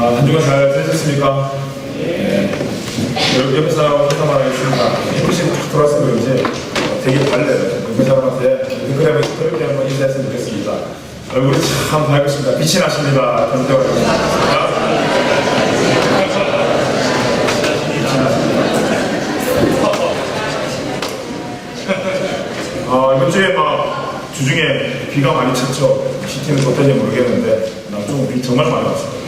한 주간 잘 지내셨습니까? 네. 옆에 사람 회사 말하겠습니다. 힘으시고 쭉 돌아서 그런지 되게 밝네요. 옆에 사람한테 그러면 그렇게 한번 인사했으면 좋겠습니다. 얼굴이 참 밝으십니다. 빛이 나십니다. 이번 주에 막 주중에 비가 많이 쳤죠. 시티는 어떤지 모르겠는데 남쪽은 비 정말 많이 왔어요.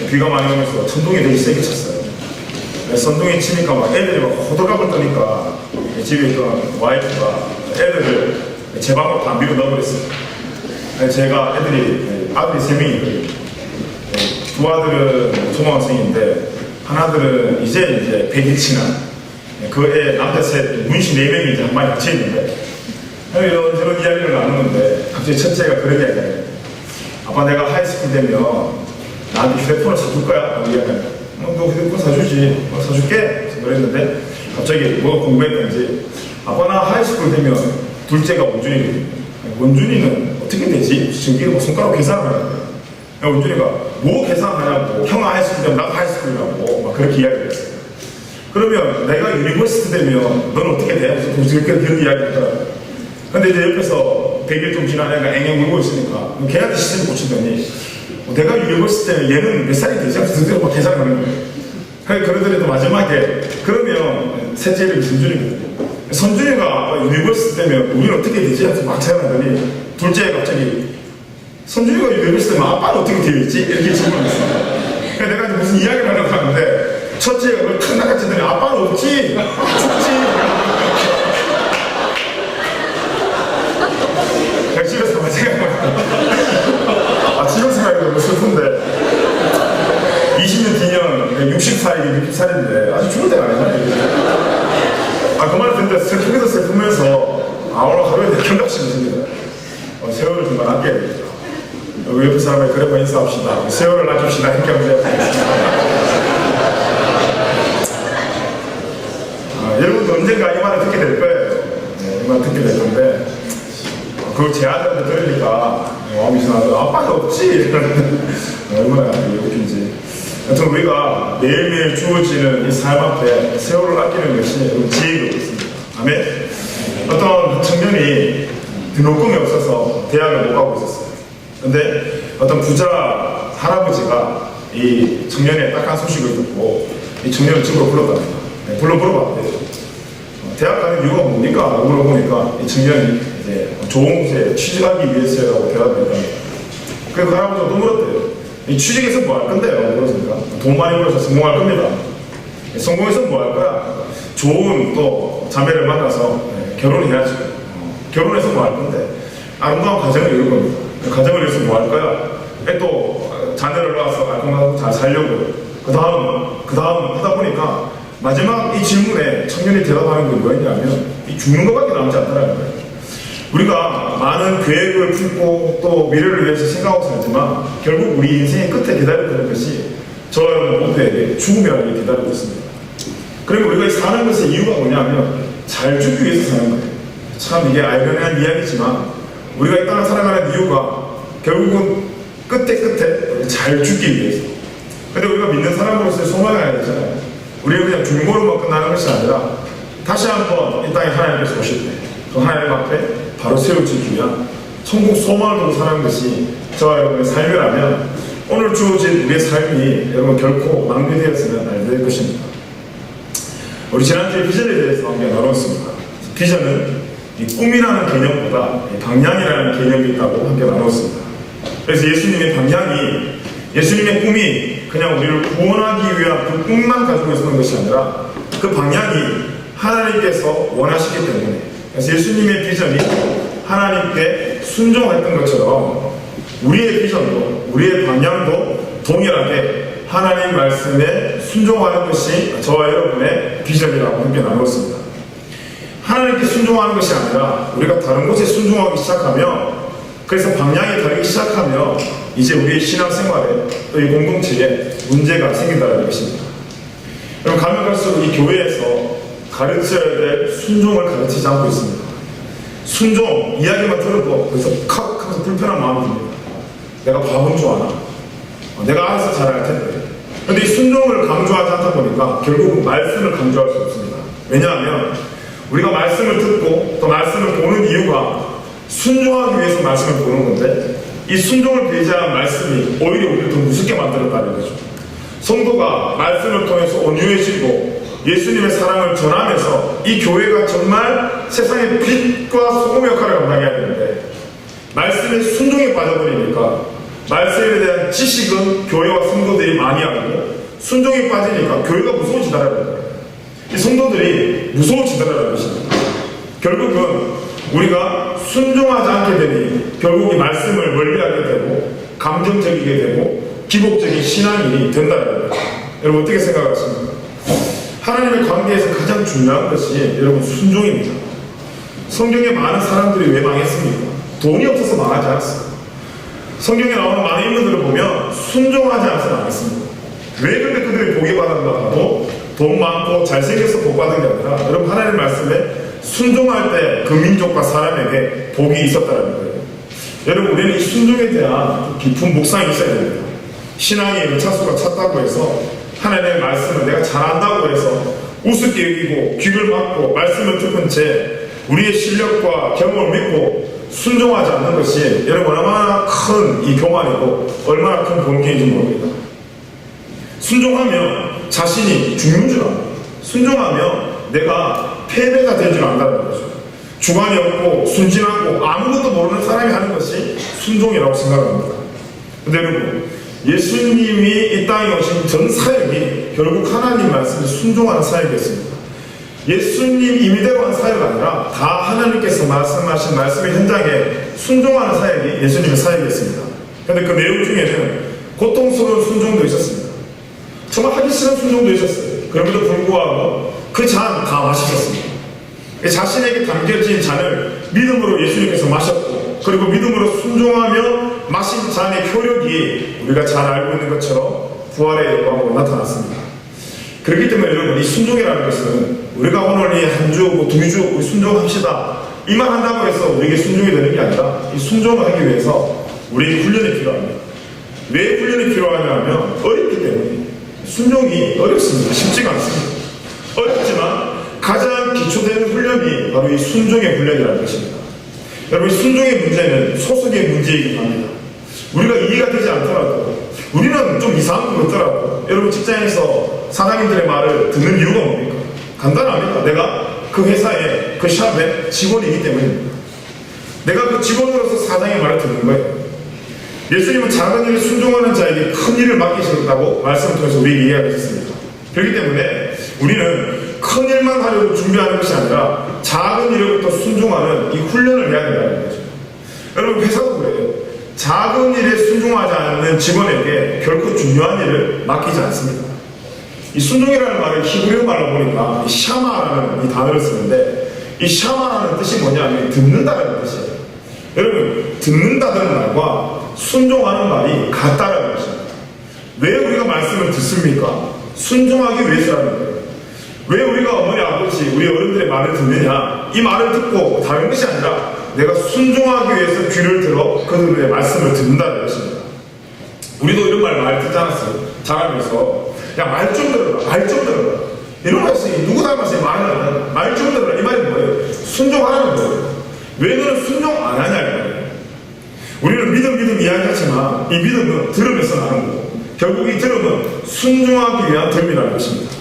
비가 많이 오면서 천둥이 되게 세게 쳤어요. 선둥이 치니까 막 애들이 막 호들갑을 떠니까 집에 있던 와이프가 애들을 제 방으로 다 밀어 넣어버렸어요. 제가 아들이 3명이거든요. 두 아들은 초등학생인데 하나들은 이제 100일 지난 그 애 남자 셋 문신 4명이 이제 한 마리 같이 있는데 이런 이야기를 나누는데 갑자기 첫째가 그런 이야기해요. 아빠 내가 하이스쿨 되면 나한테 휴대폰을 사줄 거야? 라고 이야기해요. 너 휴대폰 사주지. 사줄게. 그랬는데 갑자기 뭐가 궁금했는지 아빠 나 하이스쿨 되면 둘째가 원준이거든요. 원준이는 어떻게 되지? 지금 뭐 손가락 계산을 하는 거예요. 원준이가 뭐 계산하냐고 형 하이스쿨 되면 나도 하이스쿨이라고 막 그렇게 이야기를 했어요. 그러면 내가 유니버시티 되면 넌 어떻게 돼? 그래서 그런 이야기를 하더라고요. 근데 이제 옆에서 100일 좀 지난 애가 앵앵 울고 있으니까 걔한테 시선을 꽂히더니 내가 유니버시티 때문에 얘는 몇 살이 되지? 않아서 드디어 막 계산을 하는 거예요. 그러더니 또 마지막에 그러면 셋째를 선준이거든요. 선준이가 유니버시티 때문에 우리는 어떻게 되지? 하면서 막 생각하더니 둘째가 갑자기 선준이가 유니버시티 때문에 아빠는 어떻게 되어있지? 이렇게 질문을 했어요. 내가 무슨 이야기를 하려고 하는데 첫째가 그걸 탁 나가치더니 아빠는 없지? 죽지? 집에서 막 생각해보니까 집에서 생각하기도 너무 슬픈데 20년 뒤면 60살이 60살인데 아직 죽을 때가 아니잖아요. 그 말을 듣는데 슬프기도 슬프면서 오늘 하루에 내 경각심이 생기다. 세월을 정말 아껴야 되겠다. 우리 옆에 사람에 그래 봐 인사합시다. 세월을 아낍시다. 이렇게 하면 여러분도 언젠가 이 말을 듣게 될 거예요. 이 말을 듣게 될 건데 그걸 제 아들한테 들으니까 마음이 이상하더라고요. 아빠가 없지? 얼마나 웃긴지. 하여튼 우리가 매일매일 주어지는 이 삶 앞에 세월을 아끼는 것이 지혜가 있습니다. 아멘? 어떤 청년이 등록금이 없어서 대학을 못 가고 있었어요. 근데 어떤 부자 할아버지가 이 청년의 딱한 소식을 듣고 이 청년을 집으로 불렀답니다. 물어봤대요. 대학 가는 이유가 뭡니까? 라고 물어보니까 이 청년이 이제 좋은 곳에 취직하기 위해서라고 대답을 했답니다. 그래서 할아버지가 또 물었대요. 이 취직해서 뭐 할 건데요? 그러니까 돈 많이 벌어서 성공할 겁니다. 성공해서 뭐 할 거야? 좋은 또 자매를 만나서 결혼해야지. 결혼해서 뭐 할 건데? 아름다운 가정을 이룰 겁니다. 그 가정을 위해서 뭐 할 거야? 또 자녀를 낳아서 알콩달콩 잘 살려고. 그 다음 하다 보니까 마지막 이 질문에 청년이 대답하는 게 뭐였냐면 이 죽는 것밖에 남지 않다는 거예요. 우리가 많은 계획을 품고 또 미래를 위해서 생각하고 살지만 결국 우리 인생의 끝에 기다리고 있는 것이 저와 여러분 모두에게 죽음이라는 게 기다리고 있습니다. 그리고 우리가 사는 것의 이유가 뭐냐면 잘 죽기 위해서 사는 거예요. 참 이게 아이러니한 이야기지만 우리가 이 땅을 살아가는 이유가 결국은 끝에 잘 죽기 위해서. 근데 우리가 믿는 사람으로서의 소망이 아야 되잖아요. 우리가 그냥 죽음으로만 끝나는 것이 아니라 다시 한번 이 땅에 하나님께서 오실 때 그 하나님 앞에 바로 세워지기 위한 천국 소망을 두고 사는 것이 저와 여러분의 삶이라면 오늘 주어진 우리의 삶이 여러분 결코 낭비되었으면 안 될 것입니다. 우리 지난주에 비전에 대해서 함께 나눴습니다. 비전은 이 꿈이라는 개념보다 방향이라는 개념이 있다고 함께 나눴습니다. 그래서 예수님의 방향이 예수님의 꿈이 그냥 우리를 구원하기 위한 그 꿈만 가지고 있는 것이 아니라 그 방향이 하나님께서 원하시기 때문에 그래서 예수님의 비전이 하나님께 순종했던 것처럼 우리의 비전도 우리의 방향도 동일하게 하나님 말씀에 순종하는 것이 저와 여러분의 비전이라고 함께 나눴습니다. 하나님께 순종하는 것이 아니라 우리가 다른 곳에 순종하기 시작하면 그래서 방향이 다르기 시작하면 이제 우리의 신앙생활에 또 이 공동체에 문제가 생긴다는 것입니다. 여러분 가면 갈수록 이 교회에서 가르쳐야 될 순종을 가르치지 않고 있습니다. 순종 이야기만 들어도 그래서 칵 하면서 불편한 마음이 듭니다. 내가 바본 줄 아나? 내가 알아서 잘할 텐데. 근데 이 순종을 강조하지 않다 보니까 결국 말씀을 강조할 수 없습니다. 왜냐하면 우리가 말씀을 듣고 또 말씀을 보는 이유가 순종하기 위해서 말씀을 보는 건데, 이 순종을 배제한 말씀이 오히려 우리를 더 무섭게 만들었다는 거죠. 성도가 말씀을 통해서 온유해지고 예수님의 사랑을 전하면서 이 교회가 정말 세상의 빛과 소금 역할을 감당해야 되는데, 말씀에 순종에 빠져버리니까 말씀에 대한 지식은 교회와 성도들이 많이 하고, 순종에 빠지니까 교회가 무서워지더라는 거예요. 이 성도들이 무서워지더라는 것입니다. 결국은 우리가 순종하지 않게 되니 결국 이 말씀을 멀리하게 되고 감정적이게 되고 기복적인 신앙이 된다는 거죠. 여러분 어떻게 생각하십니까? 하나님의 관계에서 가장 중요한 것이 여러분 순종입니다. 성경에 많은 사람들이 왜 망했습니까? 돈이 없어서 망하지 않았어요. 성경에 나오는 많은 인물들을 보면 순종하지 않아서 망했습니다. 왜 근데 그들이 복이 받았는가 하고 돈 많고 잘생겨서 복 받은 게 아니라, 여러분 하나님의 말씀에 순종할 때 그 민족과 사람에게 복이 있었다는 거예요. 여러분 우리는 이 순종에 대한 깊은 묵상이 있어야 됩니다. 신앙의 차수가 찼다고 해서 하나님의 말씀을 내가 잘한다고 해서 우습게 여기고 귀를 막고 말씀을 듣은 채 우리의 실력과 경험을 믿고 순종하지 않는 것이 여러분 얼마나 큰 이 교만이고 얼마나 큰 본계인지 모릅니다. 순종하면 자신이 죽는 줄 압니다. 순종하면 내가 패배가 된 줄 안다는 거죠. 주관이 없고 순진하고 아무것도 모르는 사람이 하는 것이 순종이라고 생각합니다. 근데 여러분 예수님이 이 땅에 오신 전 사역이 결국 하나님 말씀에 순종하는 사역이었습니다. 예수님 임의대로 한 사역이 아니라 다 하나님께서 말씀하신 말씀의 현장에 순종하는 사역이 예수님의 사역이었습니다. 그런데 그 내용 중에는 고통스러운 순종도 있었습니다. 정말 하기 싫은 순종도 있었어요. 그럼에도 불구하고 그 잔 다 마시셨습니다. 자신에게 담겨진 잔을 믿음으로 예수님께서 마셨고, 그리고 믿음으로 순종하며 마신 잔의 효력이 우리가 잘 알고 있는 것처럼 부활의 영광으로 나타났습니다. 그렇기 때문에 여러분 이 순종이라는 것은 우리가 오늘 이 한 주, 두 주 순종합시다 이만 한다고 해서 우리에게 순종이 되는 게 아니라, 이 순종을 하기 위해서 우리에게 훈련이 필요합니다. 왜 훈련이 필요하냐면 어렵기 때문에. 순종이 어렵습니다. 쉽지가 않습니다. 어렵지만 가장 기초되는 훈련이 바로 이 순종의 훈련이라는 것입니다. 여러분 이 순종의 문제는 소속의 문제이기도 합니다. 우리가 이해가 되지 않더라도, 우리는 좀 이상한 것 같더라도, 여러분 직장에서 사장님들의 말을 듣는 이유가 뭡니까? 간단합니다. 내가 그 회사의 그 샵의 직원이기 때문입니다. 내가 그 직원으로서 사장의 말을 듣는 거예요. 예수님은 작은 일에 순종하는 자에게 큰 일을 맡기셨다고 말씀을 통해서 우리에게 이야기하셨습니다. 그렇기 때문에 우리는 큰 일만 하려고 준비하는 것이 아니라 작은 일에부터 순종하는 이 훈련을 해야 된다는 거죠. 여러분 회사도 그래요. 작은 일에 순종하지 않는 직원에게 결코 중요한 일을 맡기지 않습니다. 이 순종이라는 말을 히브리어 말로 보니까 이 샤마라는 이 단어를 쓰는데, 이 샤마라는 뜻이 뭐냐면 듣는다라는 뜻이에요. 여러분 듣는다는 말과 순종하는 말이 같다라는 것입니다. 왜 우리가 말씀을 듣습니까? 순종하기 위해서라는 거예요. 왜 우리가 어머니 아버지 우리 어른들의 말을 듣느냐, 이 말을 듣고 다른 것이 아니라 내가 순종하기 위해서 귀를 들어 그들의 말씀을 듣는다는 것입니다. 우리도 이런 말 많이 듣지 않았어요? 자라면서 야 말 좀 들어라, 말 좀 들어라, 이런 말씀이 누구 닮았어요? 말 좀 들어라, 이 말이 뭐예요? 순종하라는 거예요. 왜 너는 순종 안 하냐 이 말이에요. 우리는 믿음 이야기하지만 이 믿음은 들으면서 나는 거고, 결국 이 들음은 순종하기 위한 들음이라는 것입니다.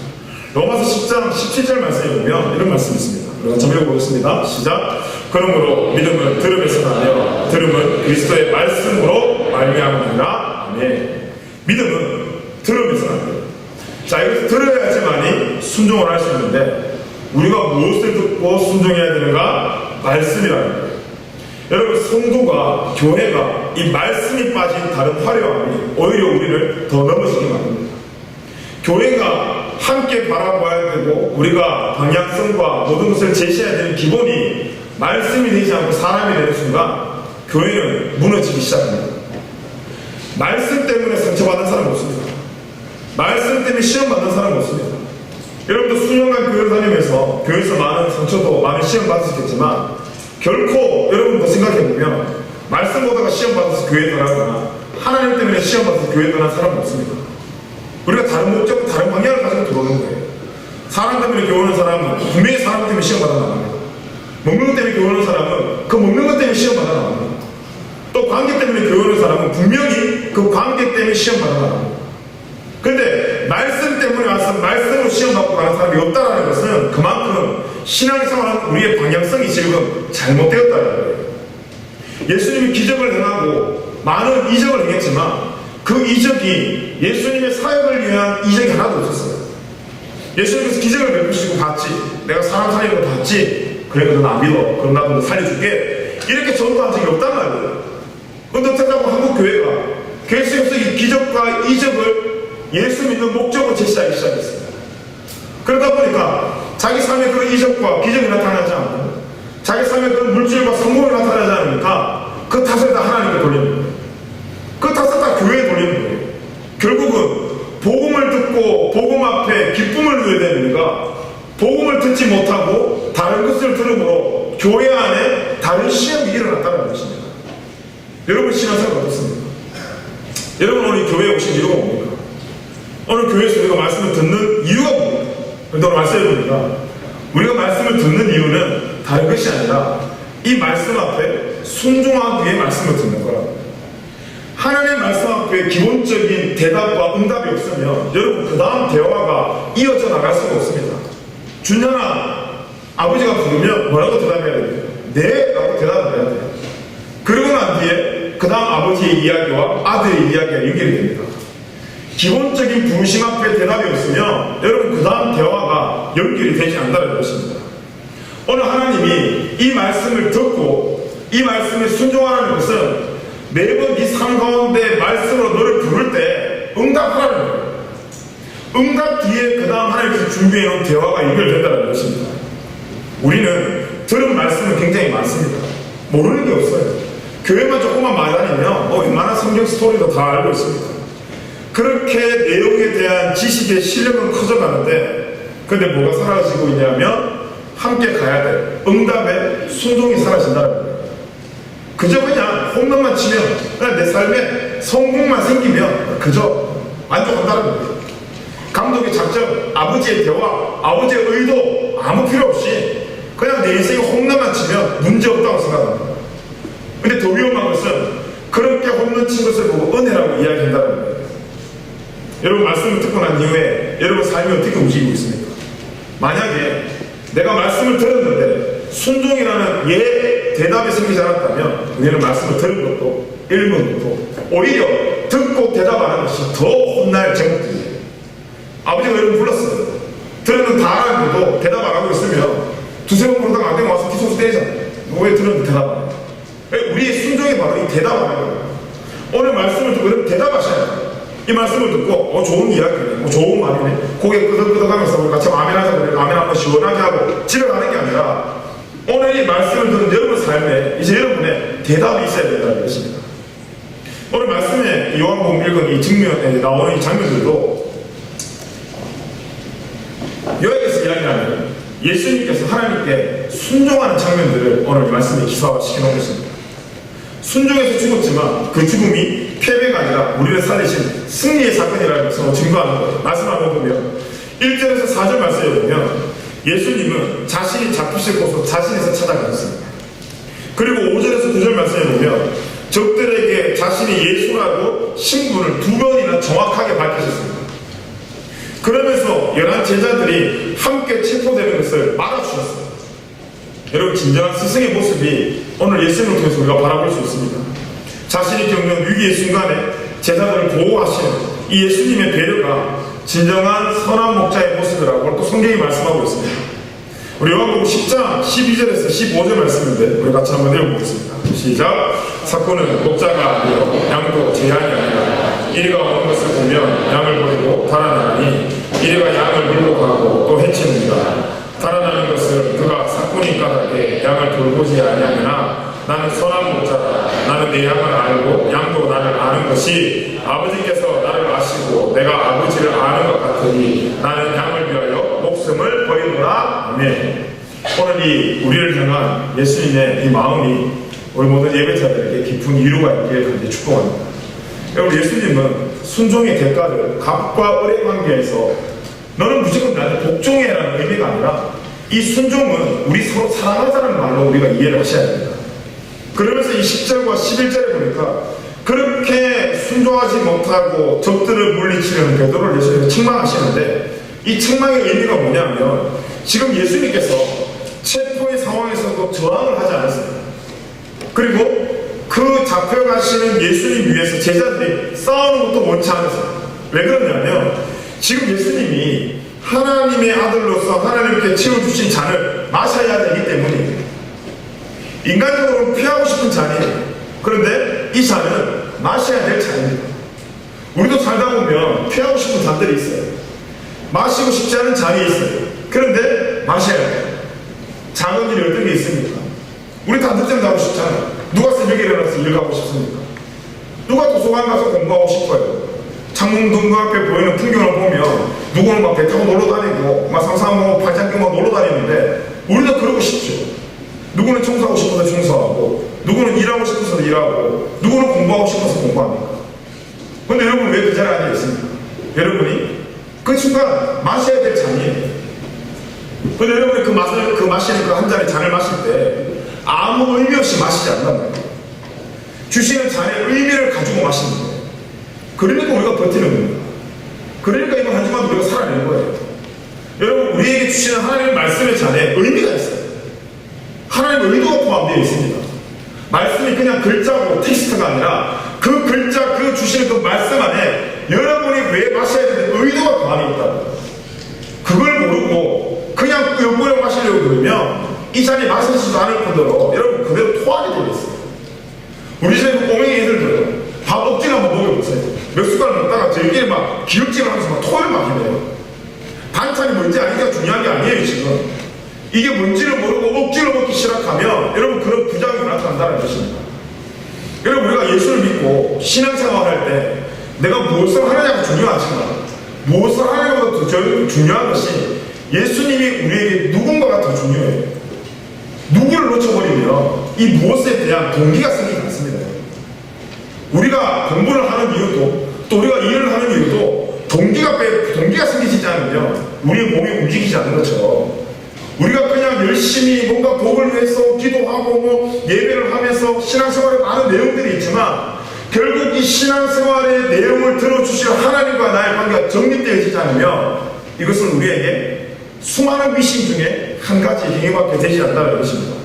로마서 10장 17절 말씀에 보면 이런 말씀이 있습니다. 우리가 좀 읽어보겠습니다. 시작. 그러므로 믿음은 들음에서 나며 들음은 그리스도의 말씀으로 말미암으리라. 아멘. 믿음은 들음에서 나요. 자, 이것을 들어야지만이 순종을 할 수 있는데, 우리가 무엇을 듣고 순종해야 되는가? 말씀이라는 거예요. 여러분 성도가, 교회가 이 말씀이 빠진 다른 화려함이 오히려 우리를 더 넘어지게 만듭니다. 교회가 함께 바라봐야 되고 우리가 방향성과 모든 것을 제시해야 되는 기본이 말씀이 되지 않고 사람이 되는 순간 교회는 무너지기 시작합니다. 말씀 때문에 상처받는 사람 없습니다. 말씀 때문에 시험받는 사람 없습니다. 여러분도 수년간 교회를 다니면서 교회에서 많은 상처도 많은 시험 받으셨겠지만 결코 여러분도 생각해보면 말씀 보다가 시험 받아서 교회에 들어가거나 하나님 때문에 때문에 시험 받아서 교회 떠난 사람은 없습니다. 우리가 다른 목적, 다른 방향을 가지고 들어오는 거예요. 사람 때문에 교회 오는 사람은 분명히 사람 때문에 시험 받아 나갑니다. 먹는 것 때문에 교회 오는 사람은 그 먹는 것 때문에 시험 받아 나갑니다. 또 관계 때문에 교회 오는 사람은 분명히 그 관계 때문에 시험 받아 나갑니다. 그런데 말씀 때문에 와서 말씀으로 시험 받고 가는 사람이 없다는 것은 그만큼 신앙생활은 우리의 방향성이 지금 잘못되었다는 거예요. 예수님이 기적을 행하고 많은 이적을 행했지만 그 이적이 예수님의 사역을 위한 이적이 하나도 없었어요. 예수님께서 기적을 베푸시고 봤지. 내가 사람 살리는 거 봤지. 그래, 너는 안 믿어. 그럼 나도 너 살려줄게. 이렇게 전도한 적이 없단 말이에요. 그런데 어떡하고 한국교회가 계속해서 이 기적과 이적을 예수 믿는 목적으로 제시하기 시작했습니다. 그러다 보니까 자기 삶에 그런 이적과 기적이 나타나지 않고 자기 삶에 그런 물질과 성공이 나타나지 않으니까 그 탓을 다 하나님께 돌리는 거예요. 그 탓을 다 교회에 돌리는 거예요. 결국은 복음을 듣고 복음 앞에 기쁨을 누려야 되니까 복음을 듣지 못하고 다른 것을 들음으로 교회 안에 다른 시험이 일어났다는 것입니다. 여러분 신앙생활 어떻습니까? 여러분 오늘 교회에 오신 이유가 뭡니까? 오늘 교회에서 우리가 말씀을 듣는 이유가 뭡니까? 오늘 말씀해보니까 우리가 말씀을 듣는 이유는 다른 것이 아니라 이 말씀 앞에 순종하기 위해 말씀을 듣는 거라고. 하나님의 말씀 앞에 기본적인 대답과 응답이 없으면 여러분 그 다음 대화가 이어져 나갈 수가 없습니다. 준현아, 아버지가 부르면 뭐라고 대답해야 돼요? 네 라고 대답을 해야 돼요. 그러고 난 뒤에 그 다음 아버지의 이야기와 아들의 이야기가 연결이 됩니다. 기본적인 부르심 앞에 대답이 없으면 여러분 그 다음 대화가 연결이 되지 않는다는 것입니다. 오늘 하나님이 이 말씀을 듣고 이 말씀에 순종하라는 것은 매번 네 삶 가운데 말씀으로 너를 부를 때 응답하라는 거예요. 응답 뒤에 그 다음 하나님께서 준비해놓은 대화가 연결된다는 것입니다. 우리는 들은 말씀은 굉장히 많습니다. 모르는 게 없어요. 교회만 조금만 많이 다니면 웬만한 성경 스토리도 다 알고 있습니다. 그렇게 내용에 대한 지식의 실력은 커져가는데 근데 뭐가 사라지고 있냐면 함께 가야 돼. 응답에 순종이 사라진다는 거예요. 그저 그냥 홈런만 치면 그냥 내 삶에 성공만 생기면 그저 만족한다는 거예요. 감독의 작전, 아버지의 대화, 아버지의 의도 아무 필요 없이 그냥 내 인생에 홈런만 치면 문제없다고 생각합니다. 근데 더 위험한 것은 그렇게 홈런 친 것을 보고 은혜라고 이야기한다는 거예요. 여러분 말씀을 듣고 난 이후에 여러분 삶이 어떻게 움직이고 있습니까? 만약에 내가 말씀을 들었는데 순종이라는 대답이 생기지 않았다면 우리는 말씀을 들은 것도 읽은 것도 오히려 듣고 대답하는 것이 더 혼날 제목들이에요. 아버지가 여러분 불렀어요. 들었는데 다 알았는데도 대답 안 하고 있으면 두세 번 부르다가 안 되면 와서 기소수 때리잖아요. 왜 들었는데 대답 안 해요? 우리의 순종이 바로 이 대답하는 거예요. 오늘 말씀을 듣고 여러분 대답하셔야 돼요. 이 말씀을 듣고 좋은 이야기네, 좋은 말이네, 고개 끄덕끄덕하면서 우리 같이 아멘하자 그래, 아멘 한번 시원하게 하고 집에 가는 게 아니라 오늘 이 말씀을 듣는 여러분 삶에 이제 여러분의 대답이 있어야 된다는 것입니다. 오늘 말씀에 요한복음 읽은 이 증면에 나오는 이 장면들도 여기에서 이야기하는 예수님께서 하나님께 순종하는 장면들을 오늘 말씀에 기사화시켜 놓은 것입니다. 순종해서 죽었지만 그 죽음이 패배가 아니라 우리를 살리신 승리의 사건이라는 것을 증거하는 거예요. 말씀 한번 보면 1절에서 4절 말씀에 보면 예수님은 자신이 잡히실 곳으로 자신에서 찾아가셨습니다. 그리고 5절에서 9절 말씀에 보면 적들에게 자신이 예수라고 신분을 2번이나 정확하게 밝히셨습니다. 그러면서 11 제자들이 함께 체포되는 것을 막아주셨어요. 여러분 진정한 스승의 모습이 오늘 예수님을 통해서 우리가 바라볼 수 있습니다. 자신이 겪는 위기의 순간에 제자들을 보호하시는 이 예수님의 배려가 진정한 선한 목자의 모습이라고 또 성경이 말씀하고 있습니다. 우리 요한복음 10장 12절에서 15절 말씀인데 우리 같이 한번 읽어보겠습니다. 시작. 사건은 목자가 아니요 양도 제한이 아니라 이리가 오는 것을 보면 양을 버리고 달아나니 이리가 양을 물고 가고 또 해치는다. 달아나는 것을 그가 사꾼인 까닭에 양을 돌보지 아니하느나 나는 선한 목자다. 나는 내 양을 알고 양도 나를 아는 것이 아버지께서 나를 아시고 내가 아버지를 아는 것 같으니 나는 양을 위하여 목숨을 버리노라. 아멘. 오늘 이 우리를 향한 예수님의 이 마음이 우리 모든 예배자들에게 깊은 위로가 있기를 간절히 축복합니다. 여러분, 예수님은 순종의 대가를 갑과 을의 관계에서 너는 무조건 나한테 복종해라는 의미가 아니라 이 순종은 우리 서로 사랑하자는 말로 우리가 이해를 하셔야 됩니다. 그러면서 이 10절과 11절에 보니까 그렇게 순종하지 못하고 적들을 물리치려는 베드로를 예수님이 책망하시는데, 이 책망의 의미가 뭐냐면 지금 예수님께서 체포의 상황에서도 저항을 하지 않았습니다. 그리고 그 잡혀가시는 예수님 위해서 제자들이 싸우는 것도 원치 않았어요. 왜 그러냐면 지금 예수님이 하나님의 아들로서 하나님께 채워주신 잔을 마셔야 되기 때문에 인간적으로 피하고 싶은 잔이에요. 그런데 이 잔은 마셔야 될 잔입니다. 우리도 살다 보면 피하고 싶은 잔들이 있어요. 마시고 싶지 않은 잔이 있어요. 그런데 마셔야 돼요. 작은 일이 어떤 게 있습니까? 우리 다 늦잠 자고 싶잖아요. 누가 새벽에 일어나서 일 가고 싶습니까? 누가 도서관 가서 공부하고 싶어요? 창문 등 앞에 보이는 풍경을 보면 누구는 막 배 타고 놀러 다니고 막 상상하고 팔짱 끼고 놀러 다니는데 우리도 그러고 싶죠. 누구는 청소하고 싶어서 청소하고, 누구는 일하고 싶어서 일하고, 누구는 공부하고 싶어서 공부합니다. 근데 여러분 왜 그 자리에 앉아 있습니까? 여러분이 그 순간 마셔야 될 잔이에요. 근데 여러분이 그 마시는 그 한 잔의 잔을 마실 때 아무 의미 없이 마시지 않는단 말이에요. 주시는 잔의 의미를 가지고 마시는 거예요. 그러니까 우리가 버티는 겁니다. 그러니까 이거 한 주만 우리가 살아내는 거예요. 여러분, 우리에게 주시는 하나님의 말씀의 잔에 의미가 있어요. 하나님의 의도가 포함되어 있습니다. 말씀이 그냥 글자고 텍스트가 아니라 그 글자, 그 주시는 그 말씀 안에 여러분이 왜 마셔야 되는 의도가 포함이 있다. 그걸 모르고 그냥 욕구를 마시려고 그러면 이 잔이 마시지도 않을 뿐더러 여러분 그대로 토하게 되어 있어요. 우리 집에 그 꼬맹이 애들도 밥 억지로 한번 먹여보세요. 몇 숟갈 먹다가 저희끼리 막 기억질을 하면서 막 토를 막 해내요. 반찬이 뭔지 아니기가 중요한 게 아니에요. 지금 이게 뭔지를 모르고 억지로 먹기 시작하면 여러분 그런 부작용이 나타난다는 것입니다. 여러분, 우리가 예수를 믿고 신앙생활 할 때 내가 무엇을 하느냐가 중요하지만 무엇을 하느냐가 더 중요한 것이 예수님이 우리에게 누군가가 더 중요해요. 누구를 놓쳐버리면 이 무엇에 대한 동기가 생기지 않습니다. 우리가 공부를 하는 이유도 또 우리가 일을 하는 이유도 동기가 생기지 않으면 우리의 몸이 움직이지 않는 것처럼 우리가 그냥 열심히 뭔가 복을 위해서 기도하고 뭐 예배를 하면서 신앙생활에 많은 내용들이 있지만 결국 이 신앙생활의 내용을 들어주실 하나님과 나의 관계가 정립되어지지 않으면 이것은 우리에게 수많은 미신 중에 한 가지 행위밖에 되지 않는다는 것입니다.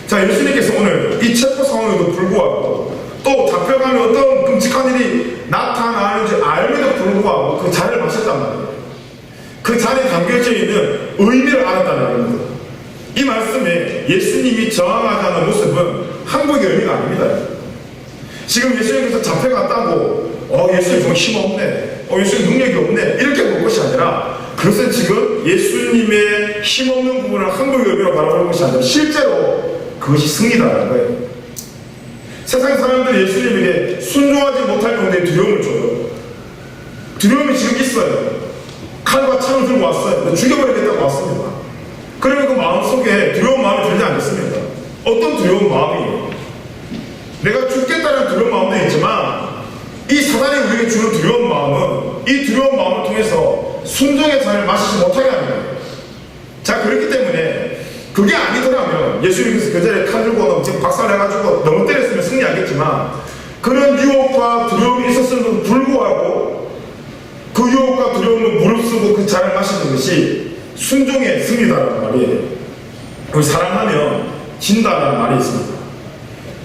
자, 예수님께서 오늘 이 체포 상황에도 불구하고 또 잡혀가면 어떤 끔찍한 일이 나타나는지 알면도 불구하고 그 잔을 마셨단 말이에요. 그 잔에 담겨져 있는 의미를 알았다는 겁니다. 이 말씀에 예수님이 저항하자는 모습은 항복의 의미가 아닙니다. 지금 예수님께서 잡혀갔다고 예수님 정말 힘없네, 예수님 능력이 없네 이렇게 볼 것이 아니라 그것은 지금 예수님의 힘없는 부분을 항복의 의미로 바라보는 것이 아니라 실제로 그것이 승리다라는 거예요. 세상 사람들이 예수님에게 순종하지 못할 정도의 두려움을 줘요. 두려움이 지금 있어요. 칼과 창을 들고 왔어요. 죽여버리겠다고 왔습니다. 그러면 그 마음속에 두려운 마음이 들지 않겠습니까? 어떤 두려운 마음이에요? 내가 죽겠다는 두려운 마음도 있지만 이 사단이 우리에게 주는 두려운 마음은 이 두려운 마음을 통해서 순종의 잔을 마시지 못하게 하는 거예요. 자, 그렇기 때문에 그게 아니더라면 예수님께서 그 자리에 칼 들고 지금 박살내가지고 너무 때렸으면 승리하겠지만 그런 유혹과 두려움이 있었음에도 불구하고 그 유혹과 두려움을 무릅쓰고 그 잔을 마시는 것이 순종의 승리다라는 말이에요. 그 사랑하면 진다라는 말이 있습니다.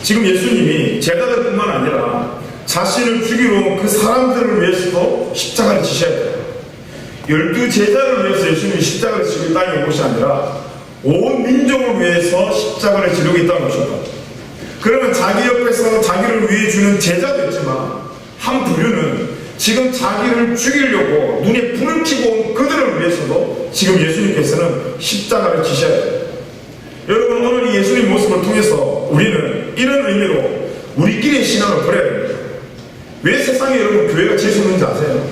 지금 예수님이 제자들뿐만 아니라 자신을 죽이러 온 그 사람들을 위해서도 십자가를 지셔야 돼요. 12제자를 위해서 예수님이 십자가를 지고 땅에 온 것이 아니라 온 민족을 위해서 십자가를 지르고 있다는 것입니다. 그러면 자기 옆에서 자기를 위해 주는 제자도 있지만 한 부류는 지금 자기를 죽이려고 눈에 불을 켜고 온 그들을 위해서도 지금 예수님께서는 십자가를 지셔야 돼요. 여러분, 오늘 이 예수님 모습을 통해서 우리는 이런 의미로 우리끼리의 신앙을 버려야 됩니다. 왜 세상에 여러분 교회가 재수없는지 아세요?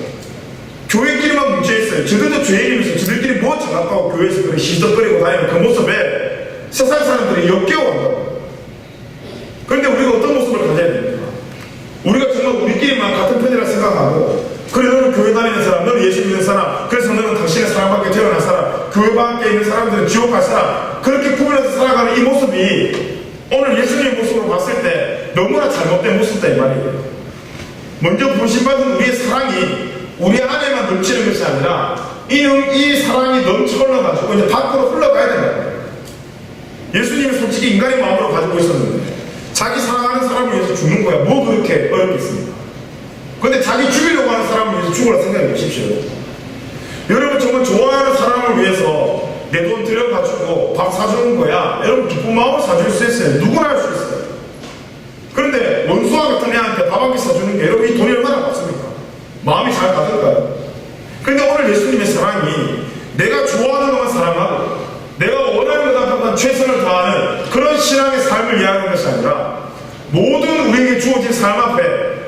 교회끼리만 뭉쳐있어요. 저들도 죄 이름에서 저들끼리 뭐 장난하고 교회에서 그렇게 시덕거리고 다니는 그 모습에 세상 사람들이 역겨워한다고. 그런데 우리가 어떤 모습을 가져야 됩니까? 우리가 정말 우리 지옥 갈 사람, 그렇게 구분해서 살아가는 이 모습이 오늘 예수님의 모습으로 봤을 때 너무나 잘못된 모습이다 이 말이에요. 먼저 부르심받은 우리의 사랑이 우리 안에만 넘치는 것이 아니라 이 사랑이 넘쳐 흘러가지고 이제 밖으로 흘러가야 된다. 예수님이 솔직히 인간의 마음으로 가지고 있었는데 자기 사랑하는 사람을 위해서 죽는 거야. 뭐 그렇게 어렵겠습니까? 근데 자기 죽이려고 하는 사람을 위해서 죽으라 생각해 보십시오. 여러분 정말 좋아하는 사람을 위해서 내 돈 들여가지고 밥 사주는 거야. 여러분 기쁜 마음으로 사줄 수 있어요. 누구나 할 수 있어요. 그런데 원수와 같은 애한테 밥 한 끼 사주는 게 여러분 이 돈이 얼마나 값습니까? 마음이 잘 가던가요? 그런데 오늘 예수님의 사랑이 내가 좋아하는 것만 사랑하고 내가 원하는 것 앞에 최선을 다하는 그런 신앙의 삶을 이야기하는 것이 아니라 모든 우리에게 주어진 삶 앞에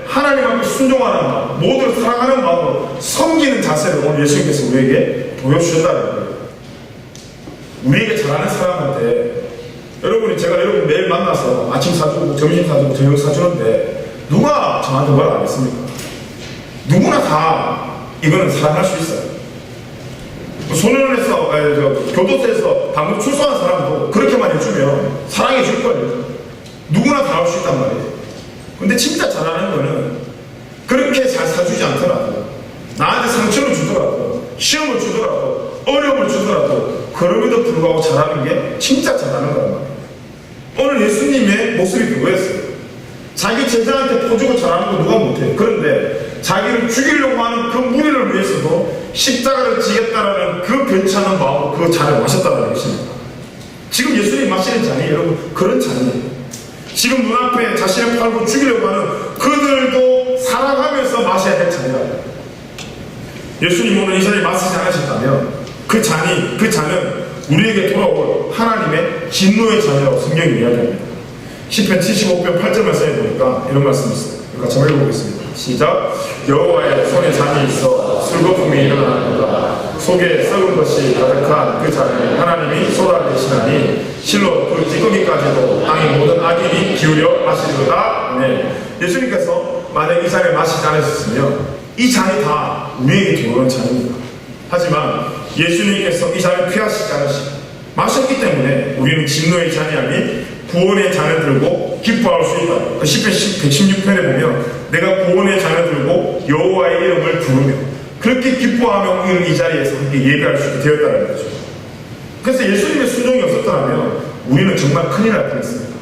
하나님 앞에 순종하는 마음, 모두를 사랑하는 마음으로 섬기는 자세를 오늘 예수님께서 우리에게 보여주셨다는 거예요. 우리에게 잘하는 사람한테 제가 여러분 매일 만나서 아침 사주고 점심 사주고 저녁 사주는데 누가 저한테 뭘 안 했습니까? 누구나 다 이거는 사랑할 수 있어요. 소년원에서 교도소에서 방금 출소한 사람도 그렇게만 해주면 사랑해 줄 거예요. 누구나 다 할 수 있단 말이에요. 근데 진짜 잘하는 거는 그렇게 잘 사주지 않더라도 나한테 상처를 주더라도 시험을 주더라도 어려움을 주더라도 그럼에도 불구하고 잘하는 게 진짜 잘하는 거란 말이에요. 오늘 예수님의 모습이 그거였어요. 자기 제자한테 퍼주고 잘하는 거 누가 못해요. 그런데 자기를 죽이려고 하는 그 무리를 위해서도 십자가를 지겠다라는 그 괜찮은 마음으로 그 잔을 마셨다는 것입니다. 지금 예수님이 마시는 잔이 여러분 그런 잔이에요. 지금 눈앞에 자신을 팔고 죽이려고 하는 그들도 살아가면서 마셔야 될 잔이라고. 예수님 오늘 이 잔을 마시지 않으셨다면 그 잔은 우리에게 돌아올 하나님의 진노의 잔이라고 성경이 이야기합니다. 시편 75편 8절 말씀에 보니까 이런 말씀이 있어요. 같이 한번 읽어보겠습니다. 시작. 여호와의 손에 잔이 있어 술거품이 일어나는도다. 속에 썩은 것이 가득한 그 잔을 하나님이 쏟아내시나니 실로 그 찌꺼기까지도 땅의 모든 악인이 기울여 마시리로다. 네. 예수님께서 만약 이 잔을 마시지 않으셨으면 이 잔이 다 우리에게 들어오는 잔입니다. 하지만 예수님께서 이 잔을 피하시지 않으시고 마셨기 때문에 우리는 진노의 잔이 아닌 구원의 잔을 들고 기뻐할 수 있다. 시편 116편에 보면 내가 구원의 잔을 들고 여호와의 이름을 부르며 그렇게 기뻐하며 우리는 이 자리에서 함께 예배할 수 있게 되었다는 거죠. 그래서 예수님의 순종이 없었다면 우리는 정말 큰일 날 뻔했습니다.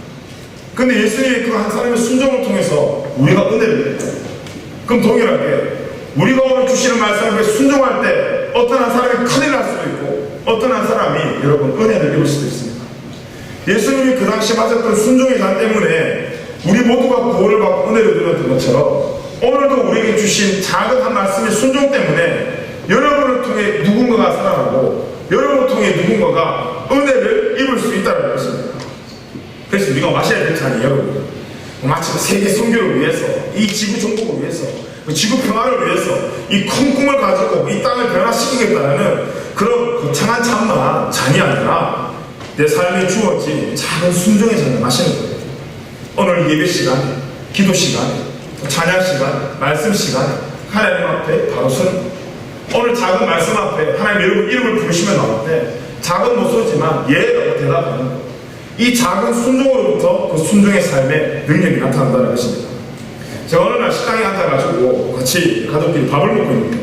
그런데 예수님의 그 한 사람의 순종을 통해서 우리가 은혜를 받아요. 그럼 동일하게 우리가 오늘 주시는 말씀에 순종할 때 어떤 한 사람이 큰일 날 수도 있고 어떤 한 사람이 여러분 은혜를 입을 수도 있습니다. 예수님이 그 당시 맞았던 순종의 잔 때문에 우리 모두가 구원을 받고 은혜를 누렸던 것처럼 오늘도 우리에게 주신 작은 한 말씀의 순종 때문에 여러분을 통해 누군가가 살아나고 여러분을 통해 누군가가 은혜를 입을 수 있다는 것입니다. 그래서 우리가 마셔야 될 잔이 여러분 마치 세계 선교를 위해서 이 지구 정복을 위해서 지구 평화를 위해서 이 큰 꿈을 가지고 이 땅을 변화시키겠다는 그런 거창한 잔이 아니라 내 삶에 주어진 작은 순종의 잔을 마시는 거예요. 오늘 예배 시간에, 기도 시간에, 찬양 시간에, 말씀 시간에 하나님 앞에 바로 서는 거예요. 오늘 작은 말씀 앞에 하나님 여러분 이름을 부르시면 나올 때 작은 목소리지만 예라고 대답하는 거예요. 이 작은 순종으로부터 그 순종의 삶의 능력이 나타난다는 것입니다. 제가 어느 날 식당에 앉아가지고 같이 가족끼리 밥을 먹고 있는데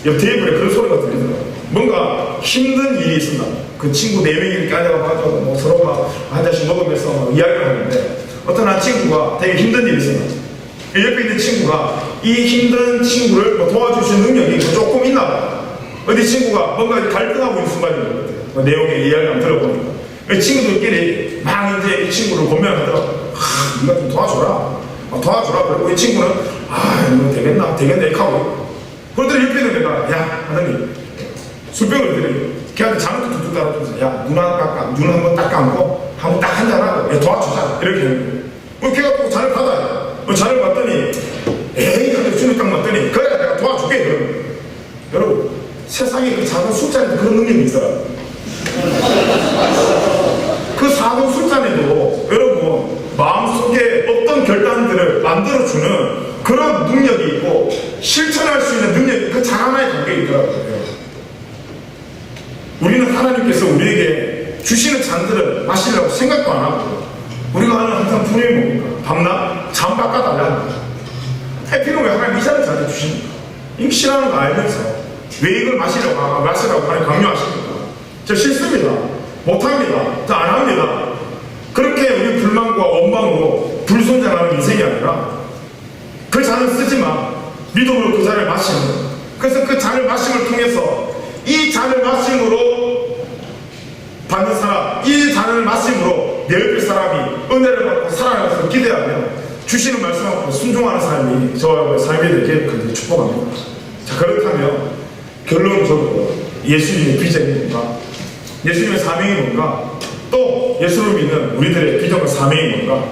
옆 테이블에 그런 소리가 들리더라고요. 뭔가 힘든 일이 있었나. 그 친구 4명이 이렇게 앉아가지고 뭐 서로 막 한 잔씩 먹으면서 막 이야기를 하는데 어떤 한 친구가 되게 힘든 일이 있었나. 옆에 있는 친구가 이 힘든 친구를 뭐 도와주실 능력이 조금 있나 봐요. 어디 친구가 뭔가 갈등하고 있는 순간인 것 같아요. 뭐 내용의 이야기를 들어보니까. 친구들끼리 막 이제 이 친구를 권면하더라고요. 네가 좀 도와줘라. 도와주라. 그리고 이 친구는 이거 되겠나 이렇게 하고 그러더니 옆에 있는 내가 하더니 술병을 들으니 걔한테 잔을 툭툭 따라주면서 눈 한번 딱 감고 한번 딱 한잔하고 도와주자 이렇게 하는 거예요. 걔가 또 잔을 받아요. 잔을 받더니 에이 하고 주는 딱 맞더니 그래 내가 도와줄게 그러면 여러분 세상에 그 작은 술잔에도 그런 능력이 있어요. 그 작은 술잔에도 여러분 마음속에 어떤 결단들을 만들어주는 그런 능력이 있고 실천할 수 있는 능력이 그 장 하나에 담겨 있더라고요. 우리는 하나님께서 우리에게 잔들을 마시려고 생각도 안 하고 우리가 하는 항상 분명히 뭡니까? 밤낮 잠 바꿔달라는 거죠. 해피는 왜 하나님 이 잔을 잔해 주십니까? 이거 싫어하는 거 알면서 왜 이걸 마시라고 하나님 강요하십니까? 저 싫습니다. 못합니다. 저 안 합니다. 그렇게 우리 불만과 원망으로 불손장하는 인생이 아니라 그 잔을 쓰지만 믿음으로 그 잔을 마시는 거예요. 그래서 그 잔을 마심을 통해서 이 잔을 마심으로 받는 사람, 이 잔을 마심으로 내 옆에 사람이 은혜를 받고 살아가서 기대하며 주시는 말씀 앞으로 순종하는 삶이 저와 삶이 되게 굉장히 축복합니다. 자, 그렇다면 결론적으로 예수님의 비전이 뭔가, 예수님의 사명이 뭔가, 또 예수를 믿는 우리들의 비전과 사명이 뭔가,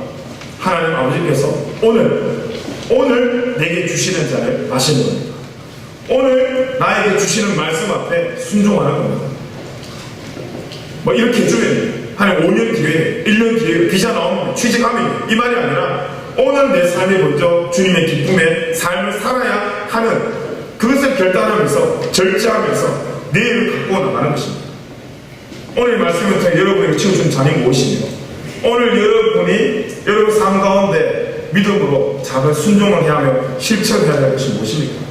하나님 아버지께서 오늘 내게 주시는 잔을 마시는 겁니다. 오늘 나에게 주시는 말씀 앞에 순종하는 겁니다. 뭐 이렇게 해주면 한 5년 뒤에 1년 뒤에 비자 나오면 취직하면 이 말이 아니라 오늘 내 삶이 먼저 주님의 기쁨의 삶을 살아야 하는 그것을 결단하면서 절제하면서 내일을 갖고 나가는 것입니다. 오늘 말씀을 통해 여러분에게 채워준 잔이 무엇이며 오늘 여러분 삶 가운데 믿음으로 작은 순종을 해야 하며 실천해야 할 것이 무엇입니까?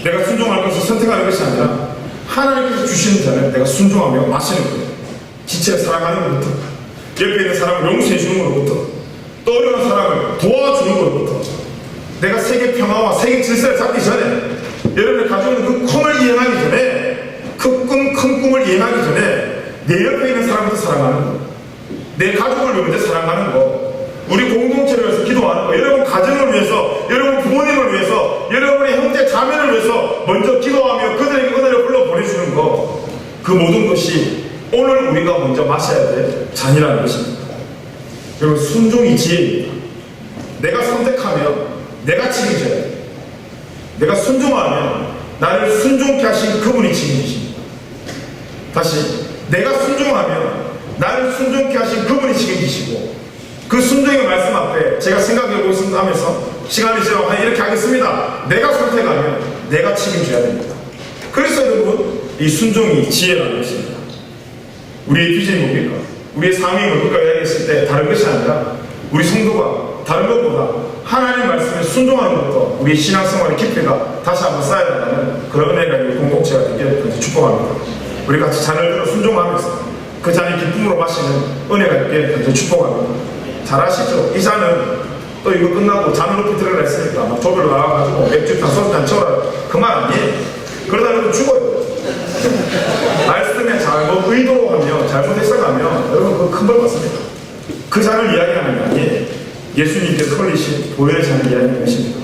내가 순종할 것을 선택하는 것이 아니라 하나님께서 주시는 잔을 내가 순종하며 마시는 거예요. 지체를 사랑하는 것부터, 옆에 있는 사람을 용서해 주는 것부터, 또 어려운 사람을 도와주는 것부터, 내가 세계 평화와 세계 질서를 잡기 전에 여러분이 가지고 있는 그 꿈을 이행하기 전에, 큰 꿈을 이행하기 전에 내 옆에 있는 사람부터 사랑하는 거, 내 가족을 먼저 사랑하는 거, 우리 공동체를 위해서 기도하는 거, 여러분 가정을 위해서, 여러분 부모님을 위해서, 여러분의 형제 자매를 위해서 먼저 기도하며 그들에게 은혜를 흘러 보내주는 거, 그 모든 것이 오늘 우리가 먼저 마셔야 될 잔이라는 것입니다. 여러분 순종이 지혜입니다. 내가 선택하면 내가 책임져야 돼요. 내가 순종하면 나를 순종케 하신 그분이 책임지십니다. 다시, 내가 순종하면 나를 순종케 하신 그분이 책임지시고, 그 순종의 말씀 앞에 제가 생각해보고 있습니다 하면서 시간이 지나고 이렇게 하겠습니다. 내가 선택하면 내가 책임져야 됩니다. 그래서 여러분 이 순종이 지혜라는 것입니다. 우리의 비전이 뭡니까? 우리의 사명을 국가에 이야기했을 때 다른 것이 아니라 우리 성도가 다른 것보다 하나님 말씀에 순종하는 것도 우리 신앙생활의 깊이가 다시 한번 쌓여야 한다는 그런 은혜가 있는 공동체가 되기를 축복합니다. 우리 같이 잔을 들어 순종하면서 그 잔이 기쁨으로 마시는 은혜가 있기를 축복합니다. 잘 아시죠? 이 잔은 또 이거 끝나고 잔을 높이 들으라 했으니까 막 조별로 나와가지고 맥주잔, 소주잔 쳐라 그 말 아니에요. 그러다 여러분 죽어요. 말씀에 잘못 의도하며 잘못 해석하면 여러분 그거 큰 벌 받습니다. 그 잔을 이야기하는 게 아니에요. 예수님께서 흘리신 보혈의 잔을 이야기하는 것입니다.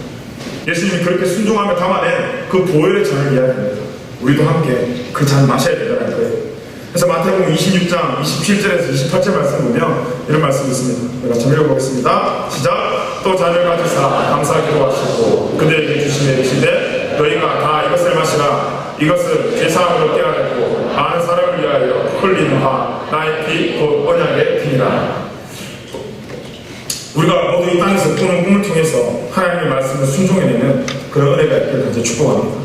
예수님이 그렇게 순종하며 담아낸 그 보혈의 잔을 이야기합니다. 우리도 함께 그 잔 마셔야 된다는 거예요. 그래서 마태복음 26장 27절에서 28절 말씀 보면 이런 말씀이 있습니다. 제가 좀 읽어보겠습니다. 시작. 또 잔을 가지사 감사 기도하시고 그들에게 주시며 이르시되 너희가 다 이것을 마시라. 이것을 제사함으로 깨어냈고 많은 사람을 위하여 흘리는 바 나의 피 곧 언약의 피니라. 우리가 모두 이 땅에서 꾸는 꿈을 통해서 하나님의 말씀을 순종해내는 그런 은혜가 있기를 간절히 축복합니다.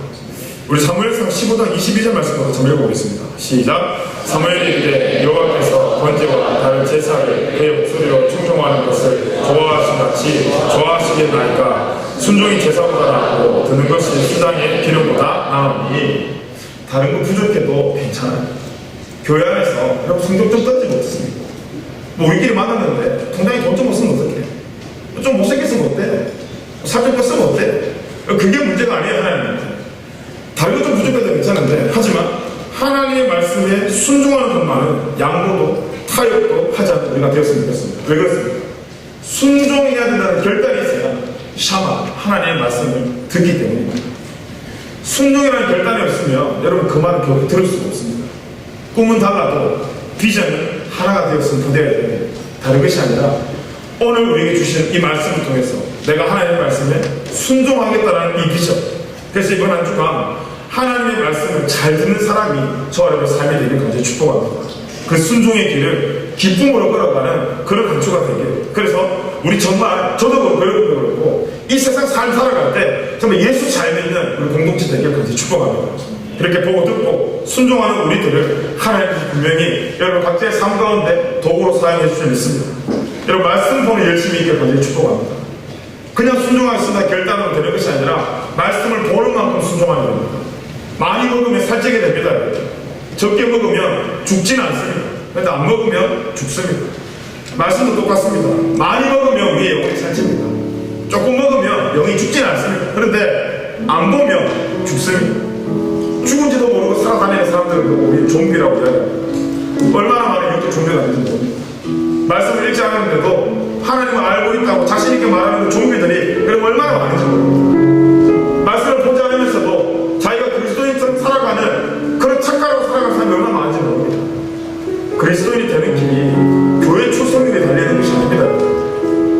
우리 사무엘상 15장 22절 말씀으로 좀 읽어보겠습니다. 시작. 사무엘이 이르되 여호와께서 번제와 다른 제사를 그의 목소리로 충성하는 것을 좋아하신 같이 좋아하시겠나이까. 순종이 제사보다 낫고 드는 것이 수장의 기름보다 나으니. 다른 거 부족해도 괜찮아요. 교회 안에서 여러분 성경 좀 떨지 못했습니까? 뭐 우리끼리 만났는데 통장에 돈 좀 못 쓰면 어떡해? 좀 못생겨 쓰면 어때? 살 좀 뺐으면 어때? 그게 문제가 아니에요. 하나님한테. 다른 것 좀 부족해도 괜찮은데, 하지만 하나님의 말씀에 순종하는 것만은 양보도 타협도 하지 않고 우리가 되었으면 좋겠습니다. 왜 그렇습니까? 순종해야 된다는 결단이 있어야 샤마 하나님의 말씀을 듣기 때문입니다. 순종이라는 결단이 없으면 여러분 그 말은 결국 들을 수가 없습니다. 꿈은 달라도 비전은 하나가 되었으면 부대해야 됩니다. 다른 것이 아니라 오늘 우리에게 주시는 이 말씀을 통해서 내가 하나님의 말씀에 순종하겠다는 이 비전. 그래서 이번 한 주간 하나님의 말씀을 잘 듣는 사람이 저 여러분의 삶이 되길 굉장히 축복합니다. 그 순종의 길을 기쁨으로 걸어가는 그런 한 주가 되길. 그래서 우리 정말 저도 그렇고 여러분도 그렇고 이 세상 삶 살아갈 때 정말 예수 잘 믿는 우리 공동체 되길 굉장히 축복합니다. 이렇게 보고 듣고 순종하는 우리들을 하나님께서 분명히 여러분 각자의 삶 가운데 도구로 사용해 주실 믿습니다. 여러분 말씀 보는 열심히 있게 간절히 축복합니다. 그냥 순종하겠습니다 결단하면 되는 것이 아니라 말씀을 보는 만큼 순종하는 겁니다. 많이 먹으면 살찌게 됩니다. 적게 먹으면 죽지는 않습니다. 그런데 안 먹으면 죽습니다. 말씀도 똑같습니다. 많이 먹으면 우리의 영혼이 살찝니다. 조금 먹으면 영이 죽지는 않습니다. 그런데 안 보면 죽습니다. 죽은지도 모르고 살아다니는 사람들을 보고 우리 좀비라고 해요. 얼마나 많은 영적 좀비가 있는지 모릅니다. 말씀을 읽지 않았는데도 하나님을 알고 있다고 자신있게 말하는 그 좀비들이 그럼 얼마나 많은지 모릅니다. 말씀을 보지 않으면서도 자기가 그리스도인처럼 살아가는 그런 착각으로 살아가는 사람이 얼마나 많은지 모릅니다. 그리스도인이 되는 길이 교회 출석률에 달리는 것이 아닙니다.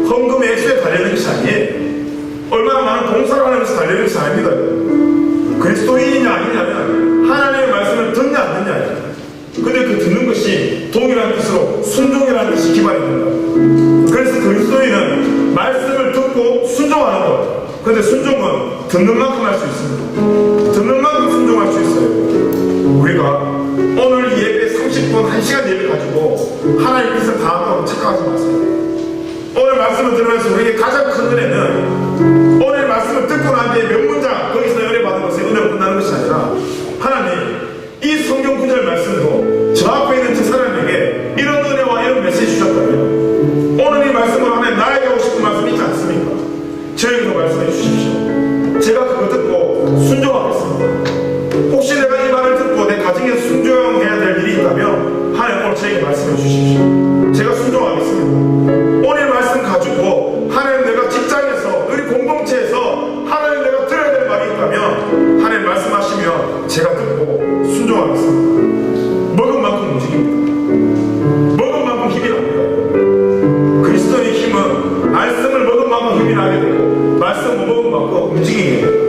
헌금의 액수에 달리는 것이 아니에요. 얼마나 많은 봉사를 하면서 달리는 것이 아닙니다. 그리스도인이냐 아니냐면 하나님의 말씀을 듣냐 안 듣냐예요. 근데 그 듣는 것이 동일한 뜻으로 순종이라는 뜻이 기반이 된다. 그래서 그리스도인은 말씀을 듣고 순종하는 것. 근데 순종은 듣는 만큼 할 수 있습니다. 듣는 만큼 순종할 수 있어요. 우리가 오늘 예배 30분 1시간 예배 가지고 하나님 뜻을 다 한다고 착각하지 마세요. 오늘 말씀을 들으면서 우리에게 가장 큰 은혜는 오늘 말씀을 듣고 난 뒤에 몇 문장 거기서 은혜 받는 것에 은혜로 끝나는 것이 아니라 하나님 이 성경 구절 말씀도 저 앞에 있는 저 사람에게 이런 은혜와 이런 메시지 주셨다면 오늘 이 말씀으로 하나님 나에게 하고 싶은 말씀 있지 않습니까? 저에게도 말씀해 주십시오. 제가 그거 듣고 순종하겠습니다. 혹시 내가 이 말을 듣고 내 가정에서 순종해야 될 일이 있다면 하나님 오늘 저에게 말씀해 주십시오. 제가 순종하겠습니다. 오늘 말씀 가지고 하나님 내가 직장에서 우리 공동체에서 하나님 내가 들어야 될 말이 있다면 하나님 말씀하시면 제가 듣고 순종하겠습니다. 먹은 만큼 움직입니다. 먹은 만큼 힘이 납니다. 그리스도의 힘은 말씀을 먹은 만큼 힘이 나게 되고 말씀 못 먹은 만큼 움직이게 돼요.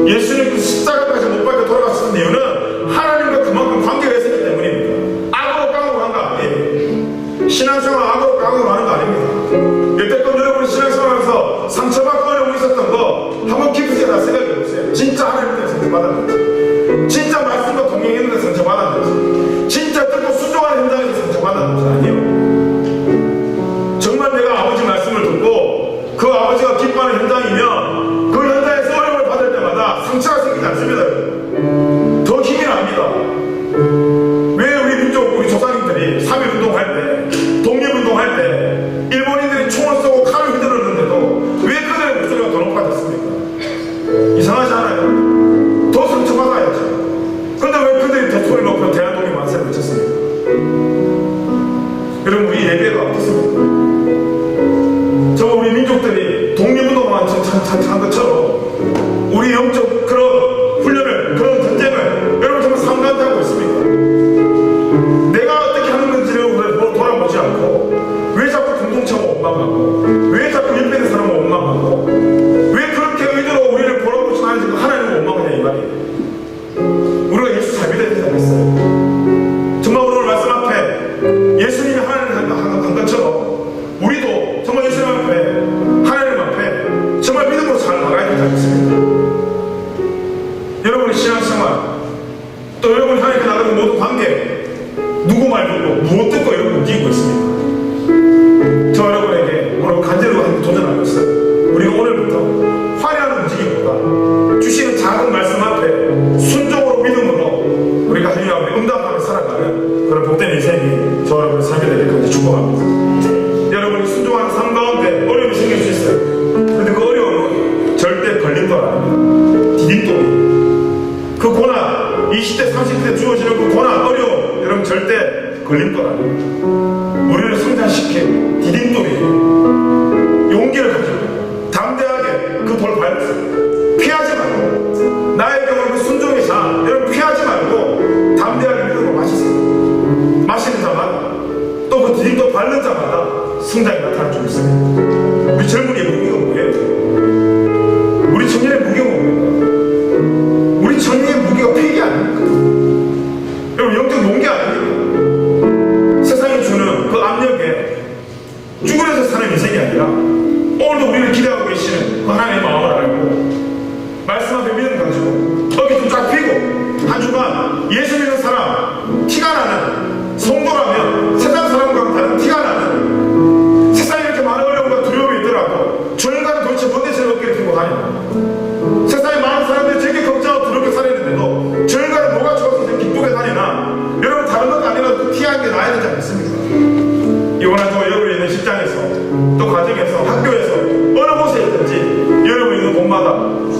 예수님 그 십자가까지 못 박혀 돌아갔었던 이유는 하나님과 그만큼 관계가 있었기 때문입니다. 악으로 깡으로 한 거 아니에요. 신앙생활 악으로 깡으로 하는 거 아닙니다. 여태껏 여러분이 신앙생활에서 상처받고 어려움이 있었던 거 한번 깊이 다 생각해 보세요. 진짜 하나님 때문에 상처받았는지, 진짜 말씀과 동행했는데 상처받았는지, 진짜 듣고 순종하는 현장에서 상처받았는지 아니에요. 정말 내가 아버지 말씀을 듣고 그 아버지가 기뻐하는 현장이면 그 현장에서 어려움을 받을 때마다 상처가 생기지 않습니다. 더 힘이 납니다. 왜 우리 민족, 우리 조상님들이 3.1운동할 때, 독립운동할 때 일본인들이 총을 쏘고 칼을 휘두르는데도 왜 그들의 목소리가 더 높아졌습니까? 이상하지 않아요? 더 상처받아야죠. 그런데 왜 그들이 더 소리 높여 대한독립 만세를 외쳤습니까? 여러분 우리 예배가 어떻습니까? 저 우리 민족들이 독립운동만 한 것처럼 우리 영적 그런 훈련을, 그런 전쟁을 여러분 정말 삼가한테 하고 있습니까? 내가 어떻게 하는 건지를 돌아보지 않고 왜 자꾸 공동체가 원망하고 왜 자꾸 옆에 사람은 원망하고 왜 그렇게 의도로 우리를 보라보지 않는지 하나님을 원망하냐 이 말이에요. 우리가 예수 잘 믿어야 되지 않겠어요? 정말 오늘 말씀 앞에 예수님이 하나님을 한 것처럼 우리도 정말 예수님 앞에 하나님 앞에 정말 믿음으로 잘 나가야 되지 않겠습니까? 여러분의 신앙생활 또 여러분이 하나님께 나가는 모든 관계 누구 말 듣고 무엇 듣고 여러분 움직이고 있습니까? 저 여러분에게 오늘 간절히 도전하고 있어요. 우리가 오늘부터 화려한 움직임보다 주시는 작은 말씀 앞에 순종으로 믿음으로 우리가 하나님의 응답하며 살아가는 그런 복된 인생이 저 여러분의 삶이 되기까지 축복합니다. 여러분이 순종하는 삶 가운데 어려움이 생길 수 있어요. 그런데 그 어려움은 절대 걸림돌 아닙니다. 디딤돌이 그 고난 20대 30대 주어지는 그 고난 어려움 여러분 절대 걸림돌 아닙니다. 우리를 성장시키고 디딤돌이 용기를 가지고 담대하게 그 돌 밟으세요. 피하지 말고 나의 경우 그 순종의 자 여러분 피하지 말고 담대하게 믿음으로 마시세요. 마시는 자마다 또 그 디딤돌 밟는 자마다 성장이 나타날 줄 있습니다. 우리 젊은이의 무기가 뭐예요? 우리 청년의 무기가 뭡니까? 우리 청년의 무기가 폐기 아닙니까? 여러분 영적 용기 아닙니까? 세상이 주는 그 압력에 쭈그려서 사는 인생이 아니라 오늘도 우리를 기대하고 계시는 그 하나님의 마음을 알고 말씀 앞에 믿음 가지고 어깨 좀 쫙 펴고 한 주간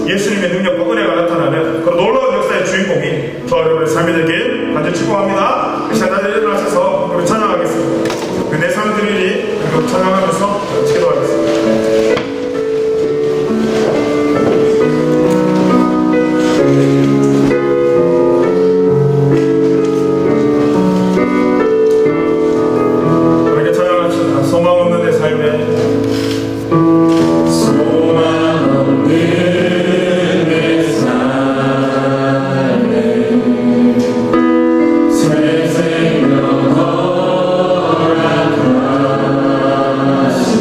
예수님의 능력과 은혜가 나타나는 그런 놀라운 역사의 주인공이 저와 여러분의 삶이 되길 간절히 축복합니다. 이 시간 다들 일어나셔서 우리 찬양하겠습니다. 내 삶 드리니 찬양하면서 기도하겠습니다. 생명 허락하시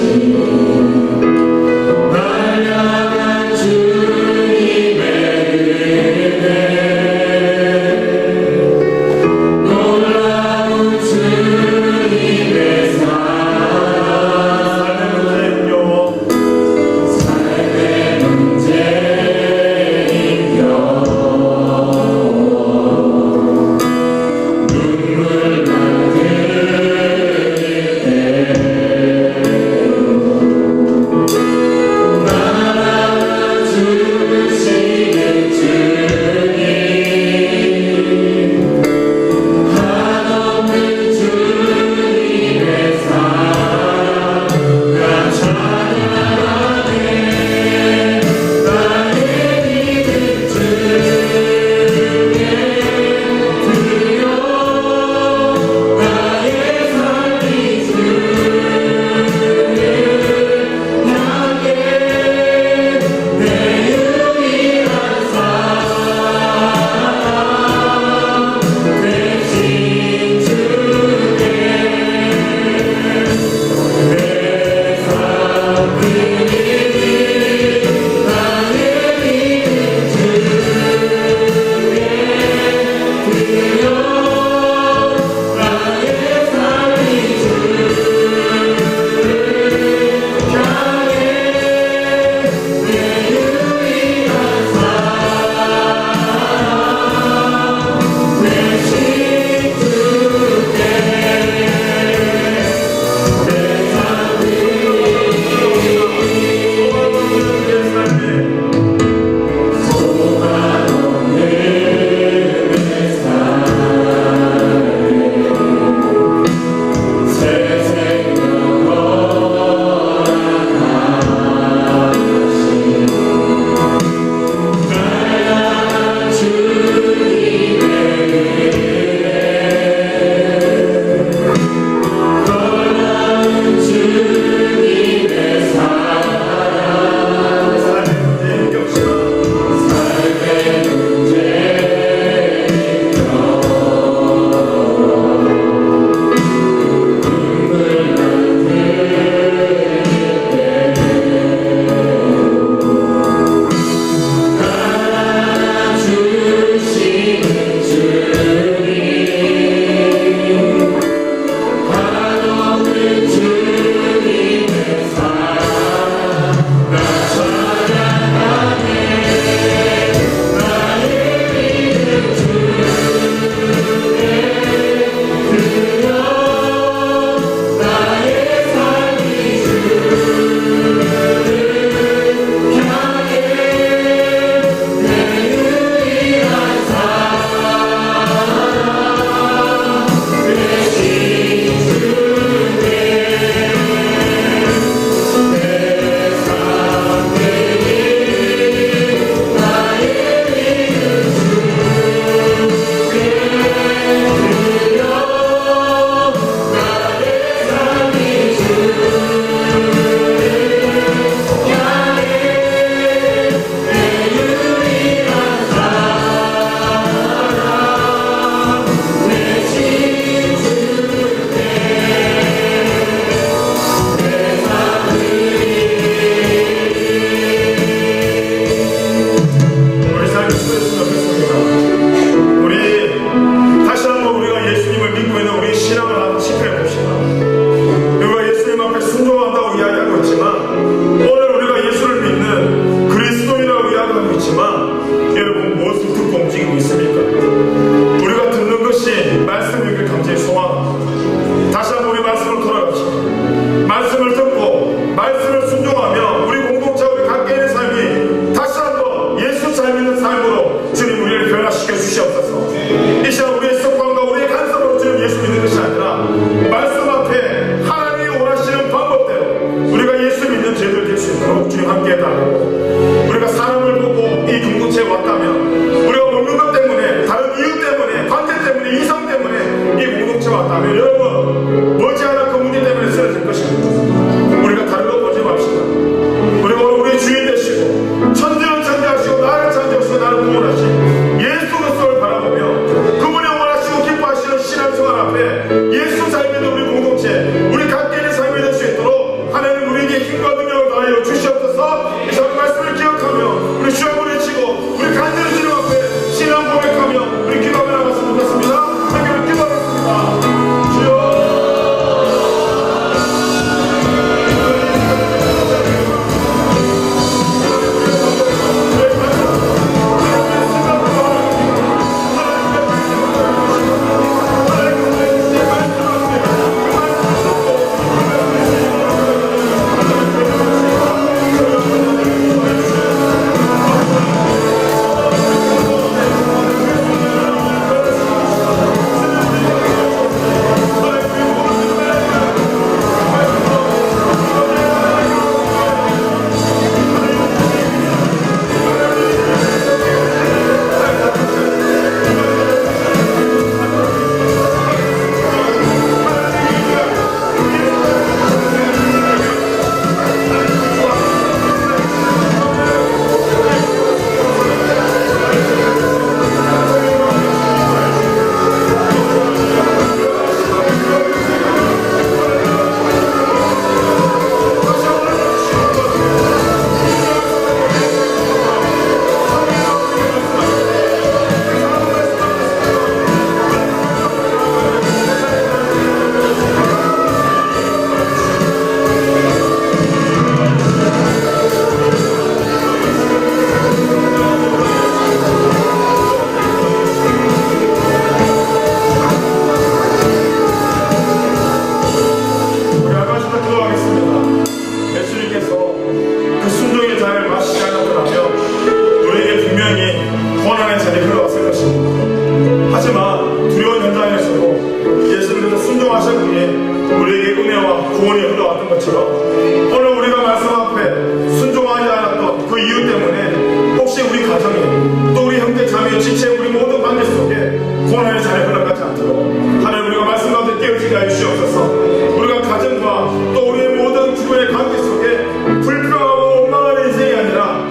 지체 우리 모든 관계 속에 고난의 잔이 흘러가지 않도록 하나님 우리가 말씀 가운데 깨어지게 하여 주시옵소서. 우리가 가정과 또 우리의 모든 주변의 관계 속에 불평하고 원망하는 인생이 아니라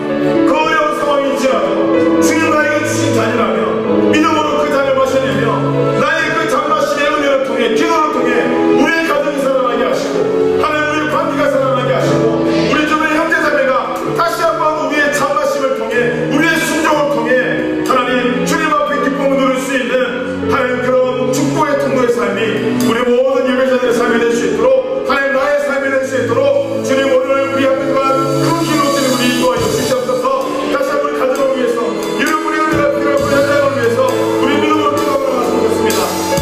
그 어려운 상황일지라도 주님 나에게 주신 잔이라면 믿음으로 그 잔을 마셔내며 나의 그 잔마심의 은혜를 통해 기도를 통해 우리의 가정이 살아나게 하시고 하나님 우리의 관계가 살아나게 하시고 우리 주변의 형제자매가 다시 한번 우리의 잔마심을 통해 우리의 순종을 통해 하나님 주님 앞에 기쁨을 누릴 수 있는 하나님 그런 축복의 통로의 삶이 우리 모든 예배자들의 삶이 될 수 있도록 하나님 나의 삶이 될 수 있도록 주님 오늘 우리 앞에 그 기도들을 우리 인도하여 주시옵소서. 다시 한번 가정을 위해서 여러분의 은혜가 필요한 우리 현장을 위해서 우리 믿음으로 기도하고 나서겠습니다.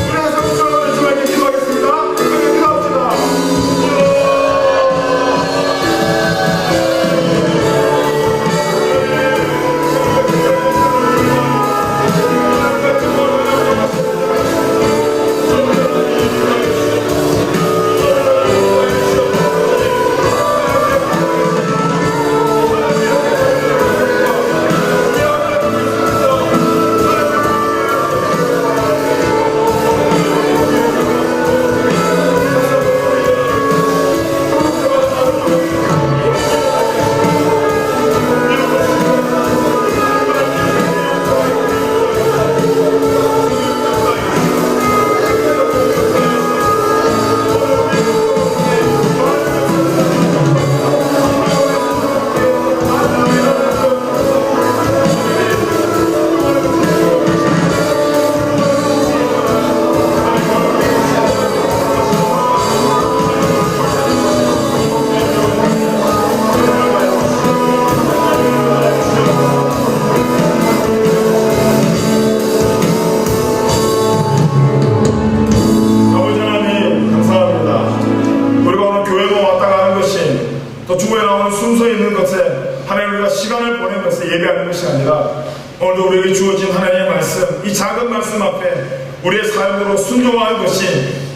우리 항상 주님을 주님께 기도하겠습니다. 함께 기도합시다. 오늘도 우리에게 주어진 하나님의 말씀, 이 작은 말씀 앞에 우리의 삶으로 순종하는 것이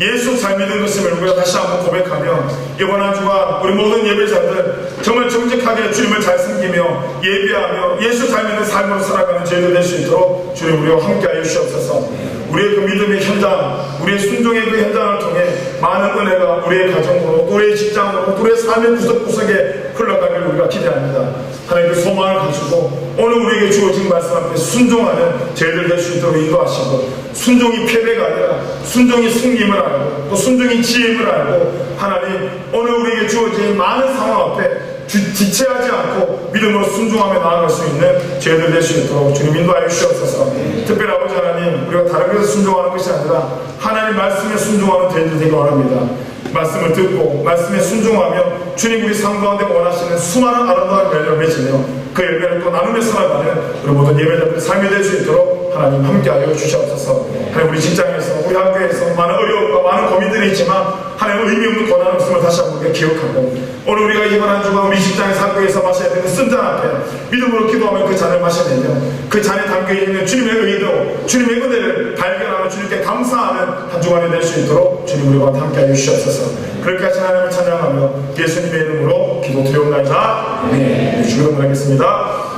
예수 잘 믿는 것임을 우리가 다시 한번 고백하며 이번 한 주간 우리 모든 예배자들 정말 정직하게 주님을 잘 섬기며 예배하며 예수 잘 믿는 삶으로 살아가는 저희들 될 수 있도록 주님 우리와 함께하여 주시옵소서. 우리의 그 믿음의 현장, 우리의 순종의 그 현장을 통해 많은 은혜가 우리의 가정으로, 우리의 직장으로, 우리의 삶의 구석구석에 흘러가기를 우리가 기대합니다. 하나님 그 소망을 가지고 오늘 우리에게 주어진 말씀 앞에 순종하는 저희들 될 수 있도록 인도하시고, 순종이 패배가 아니라 순종이 승리임을 알고 또 순종이 지혜임을 알고 하나님 오늘 우리에게 주어진 많은 상황 앞에 지체하지 않고 믿음으로 순종하며 나아갈 수 있는 저희들 될 수 있도록 주님 인도하여 주시옵소서. 특별히 아버지 하나님, 우리가 다른 것에 순종하는 것이 아니라 하나님 말씀에 순종하는 저희들 되기 원합니다. 말씀을 듣고 말씀에 순종하며 주님 우리 삶 가운데 원하시는 수많은 아름다운 열매를 맺으며 그 열매를 또 나누며 살아가는 우리 모든 예배자들의 삶이 될 수 있도록 하나님 함께하여 주시옵소서. 하나님 우리 직장에서 우리 학교에서 많은 어려움과 많은 고민들이 있지만 하나님 의미 없는 고난 없음을 다시 한번 우리가 기억하고 오늘 우리가 이번 한 주간 우리 직장에서 학교에서 마셔야 되는 쓴 잔 앞에 믿음으로 기도하며 그 잔을 마셔내며 그 잔에 담겨있는 주님의 의도 주님의 은혜를 발견하며 주님께 감사하는 한 주간이 될 수 있도록 주님 우리와 함께하여 주시옵소서. 그렇게 하신 하나님을 찬양하며 예수님의 이름으로 기도드리옵나이다. 네, 주기도문 하겠습니다.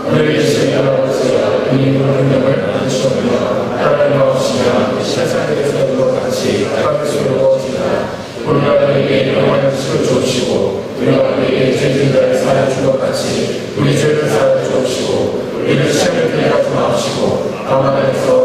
하늘에 계신 아버지여, 이름으로 능력을 받으시옵며 하나님 아버지여, 세상에서 이와 같이 땅에서도 거지라 우리가 너희에게 영원한 뜻을 주옵시고 우리가 너희에게 죄진자를 사하여 준 것 같이 우리 죄를 사하여 주옵시고 우리를 시험에 들어가지 마옵시고 다만 안에서